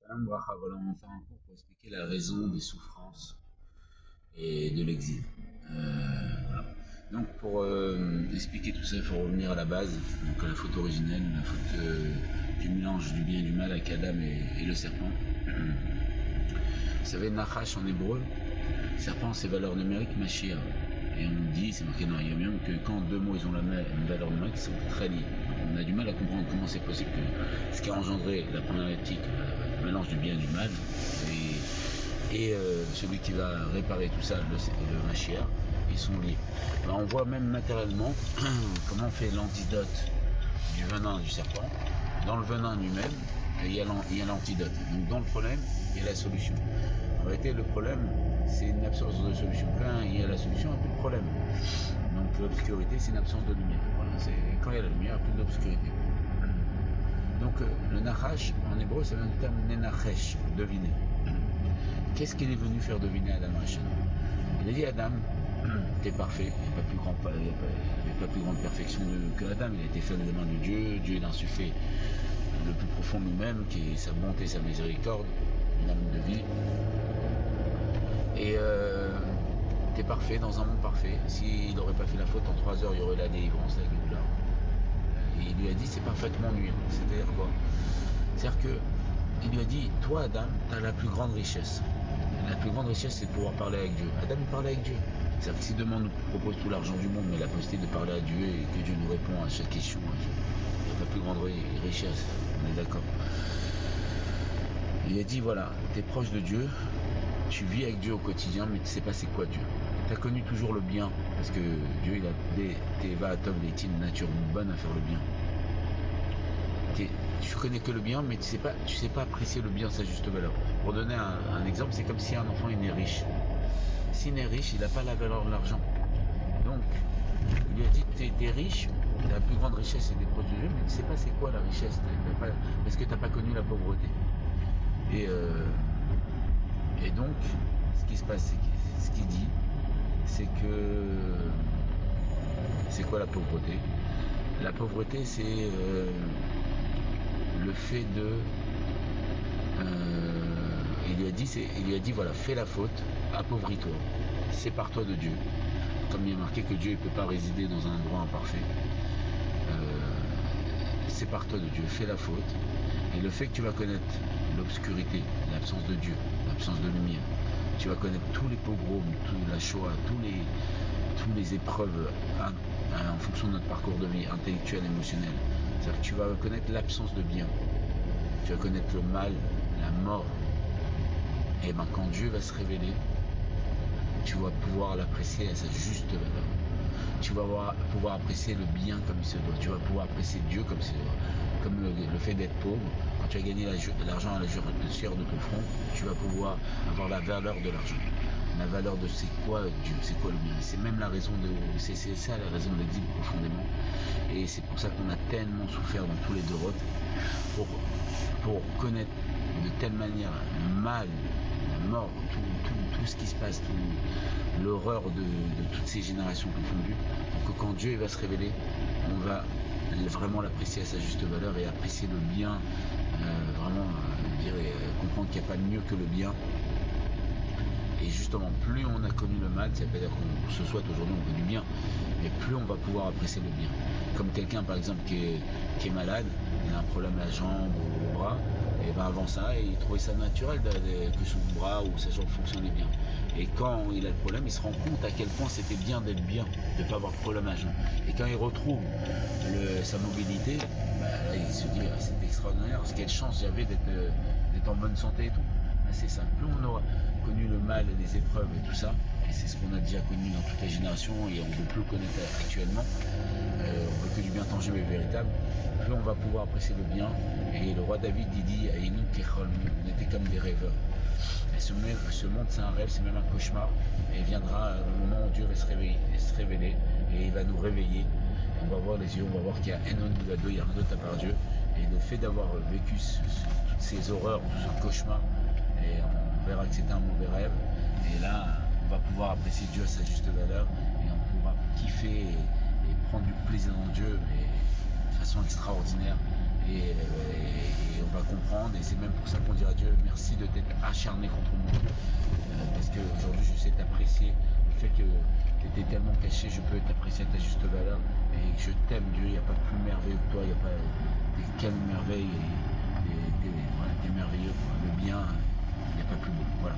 Salam Bracha, voilà, on va faire un cours pour expliquer la raison des souffrances et de l'exil. Voilà. Donc pour expliquer tout ça, il faut revenir à la base, donc à la faute originelle, la faute du mélange du bien et du mal avec Adam et le serpent. Vous savez, Nachash en hébreu, serpent c'est valeur numérique Mashir. Et on dit, c'est marqué dans Yom que quand deux mots ils ont la même valeur numérique, ils sont très liés. Donc on a du mal à comprendre comment c'est possible que ce qui a engendré la première éthique, le mélange du bien et du mal, et celui qui va réparer tout ça, le Mashiach, ils sont liés. Alors on voit même matériellement comment on fait l'antidote du venin du serpent. Dans le venin lui-même, il y a l'antidote. Donc dans le problème, il y a la solution. En réalité, le problème, c'est une absence de solution. Quand il y a la solution, il n'y a plus de problème. Donc l'obscurité, c'est une absence de lumière. Voilà, quand il y a la lumière, il n'y a plus d'obscurité. Donc le nachash, en hébreu, c'est le terme nenachesh, deviner. Qu'est-ce qu'il est venu faire deviner à Adam Rishon? Il a dit à Adam, t'es parfait, il n'y a pas plus grande perfection que Adam, il a été fait de la main de Dieu, Dieu il a insufflé le plus profond de lui-même, qui est sa bonté, sa miséricorde, une âme de vie. Et t'es parfait dans un monde parfait. S'il n'aurait pas fait la faute, en 3 heures, il y aurait la délivrance, la Géoula. Et il lui a dit, c'est parfaitement mieux. C'est-à-dire quoi? C'est-à-dire que il lui a dit, toi Adam, tu as la plus grande richesse. La plus grande richesse, c'est de pouvoir parler avec Dieu. Adam, il parlait avec Dieu. C'est-à-dire que si demain on nous propose tout l'argent du monde, mais la possibilité de parler à Dieu et que Dieu nous répond à chaque question, il n'y a pas plus grande richesse. On est d'accord. Il a dit, voilà, tu es proche de Dieu, tu vis avec Dieu au quotidien, mais tu sais pas c'est quoi Dieu. Tu as connu toujours le bien, parce que Dieu, il a appelé Teva Atov Leitin, une nature bonne à faire le bien. Tu connais que le bien, mais tu sais pas apprécier le bien à sa juste valeur. Pour donner un exemple, c'est comme si un enfant est né riche. S'il est riche, il n'a pas la valeur de l'argent. Donc, il lui a dit, t'es riche, la plus grande richesse c'est des proches de Dieu, mais tu sais pas c'est quoi la richesse, parce que tu n'as pas connu la pauvreté. Et donc, ce qui se passe, ce qu'il dit, c'est que c'est quoi la pauvreté? La pauvreté, c'est le fait de il lui a dit voilà, fais la faute, appauvris-toi, sépare-toi de Dieu. Comme il est marqué que Dieu ne peut pas résider dans un endroit imparfait. Sépare-toi de Dieu, fais la faute. Et le fait que tu vas connaître l'obscurité, l'absence de Dieu, l'absence de lumière, tu vas connaître tous les pogroms, toute la Shoah, tous les épreuves en fonction de notre parcours de vie intellectuel, émotionnel. C'est-à-dire que tu vas connaître l'absence de bien. Tu vas connaître le mal, la mort. Et bien quand Dieu va se révéler, tu vas pouvoir l'apprécier à sa juste valeur. Tu vas pouvoir apprécier le bien comme il se doit. Tu vas pouvoir apprécier Dieu comme il se doit. Comme le fait d'être pauvre. Quand tu as gagné l'argent à la sueur de ton front, tu vas pouvoir avoir la valeur de l'argent. La valeur de c'est quoi Dieu, c'est quoi le bien. C'est même la raison c'est ça la raison de l'exil profondément. Et c'est pour ça qu'on a tellement souffert dans tous les dorotes pour connaître de telle manière le mal, la mort, tout ce qui se passe, l'horreur de toutes ces générations confondues, pour que quand Dieu va se révéler, on va vraiment l'apprécier à sa juste valeur et apprécier le bien, vraiment comprendre qu'il n'y a pas de mieux que le bien. Et justement, plus on a connu le mal, ça veut dire qu'on se souhaite aujourd'hui, on veut du bien, mais plus on va pouvoir apprécier le bien. Comme quelqu'un par exemple qui est malade, il a un problème à la jambe ou au bras, et ben avant ça, il trouvait ça naturel que son bras ou sa jambe fonctionnait bien. Et quand il a le problème, il se rend compte à quel point c'était bien d'être bien, de ne pas avoir de problème à la jambe. Et quand il retrouve sa mobilité, bah, là, il se dit ah, c'est extraordinaire, quelle chance j'avais d'être en bonne santé et tout. C'est ça. Plus on aura connu le mal et les épreuves et tout ça, et c'est ce qu'on a déjà connu dans toutes les générations et on ne veut plus le connaître actuellement, on veut que du bien tangible et véritable, plus on va pouvoir apprécier le bien. Et le roi David il dit on était comme des rêveurs. Et ce monde c'est un rêve, c'est même un cauchemar, et il viendra le moment où Dieu va se révéler et il va nous réveiller. On va voir les yeux, on va voir qu'il y a un autre Gado, il y a un autre à part Dieu. Et le fait d'avoir vécu toutes ces horreurs, tout ce cauchemar, et on verra que c'était un mauvais rêve. Et là, on va pouvoir apprécier Dieu à sa juste valeur et on pourra kiffer et prendre du plaisir en Dieu, mais de façon extraordinaire. et on va comprendre, et c'est même pour ça qu'on dira à Dieu merci de t'être acharné contre moi, parce qu'aujourd'hui je sais t'apprécier, le fait que tu étais tellement caché, je peux t'apprécier à ta juste valeur, et je t'aime Dieu, il n'y a pas plus merveilleux que toi, il n'y a pas quelle merveille, voilà, t'es merveilleux, quoi. Le bien, il n'y a pas plus beau, voilà.